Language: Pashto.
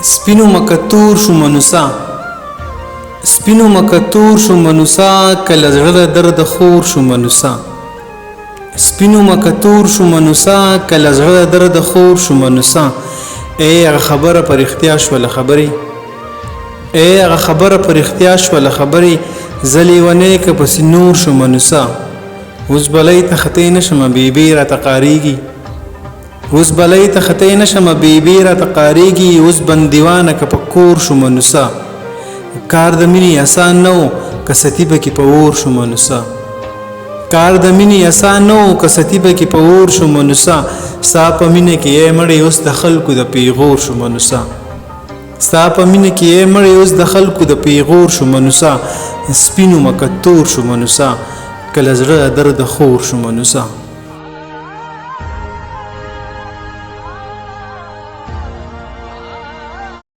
سپینو مکتور شو منوسا سپینو مکتور شو منوسا کله زړه درد خور شو منوسا سپینو مکتور شو منوسا کله زړه درد خور شو منوسا ای هغه خبره پر اختیار شوله خبرې ای هغه خبره پر اختیار شوله خبرې زلی ونه که پس نور شو منوسا اوس بلای ته خطې نشم بیبي راته قاریږي اوس بلای ته خطې نشم بیبي راته قاریږي اوس بندیوانه که په کور شو منوسا کار د مینې آسان نه و که ستي به کې په اور شو منوسا کار د مینې آسان نه و که ستي به کې په اور شو منوسا ستا په مینه کې یې مړی اوس د خلکو د پیغور شو منوسا ستا په مینه کې یې مړی اوس د خلکو د پیغور شو منوسا سپینو مکتور شو منوسا کله زړه درد خور شو منوسا